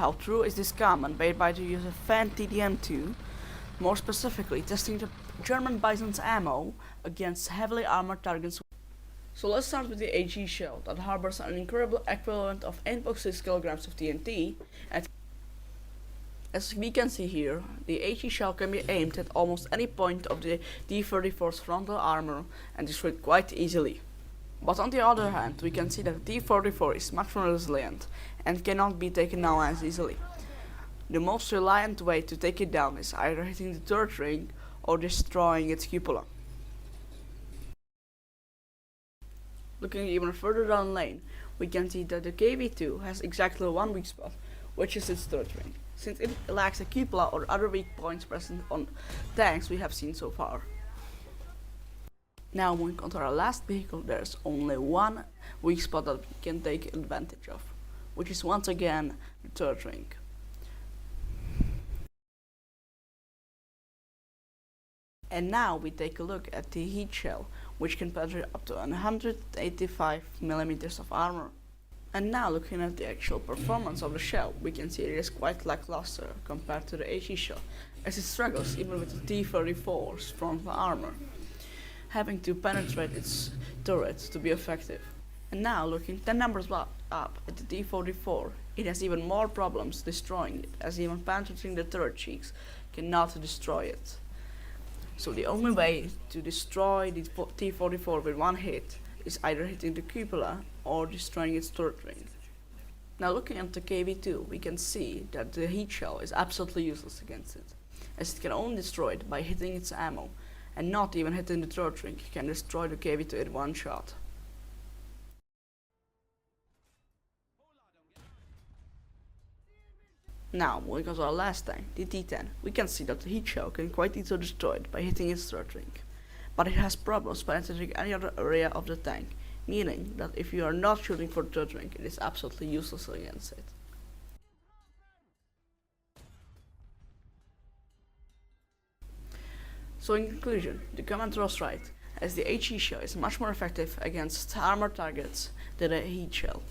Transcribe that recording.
How true is this comment made by the use of Fan TDM2, more specifically testing the German Bison's ammo against heavily armored targets? So let's start with the HE shell that harbors an incredible equivalent of 8.6 kilograms of TNT, and as we can see here, the HE shell can be aimed at almost any point of the T-34's frontal armor and destroyed quite easily. But on the other hand, we can see that the T-44 is much more resilient and cannot be taken down as easily. The most reliant way to take it down is either hitting the turret ring or destroying its cupola. Looking even further down lane, we can see that the KV-2 has exactly one weak spot, which is its turret ring, since it lacks a cupola or other weak points present on tanks we have seen so far. Now moving on to our last vehicle, there's only one weak spot that we can take advantage of, which is once again the turret ring. And now we take a look at the heat shell, which can penetrate up to 185 millimeters of armor. And now looking at the actual performance of the shell, we can see it is quite lackluster compared to the HE shell, as it struggles even with the T-34's frontal armor, having to penetrate its turrets to be effective. And now looking 10 numbers up at the T-44, it has even more problems destroying it, as even penetrating the turret cheeks cannot destroy it. So the only way to destroy the T-44 with one hit is either hitting the cupola or destroying its turret ring. Now looking at the KV-2, we can see that the heat shell is absolutely useless against it, as it can only destroy it by hitting its ammo, and not even hitting the turret ring can destroy the KV-2 in one shot. Now, moving on to our last tank, the T-10, we can see that the heat shell can quite easily destroy it by hitting its turret ring, but it has problems penetrating any other area of the tank, meaning that if you are not shooting for the turret ring, it is absolutely useless against it. So in conclusion, the commenter was right, as the HE shell is much more effective against armored targets than a heat shell.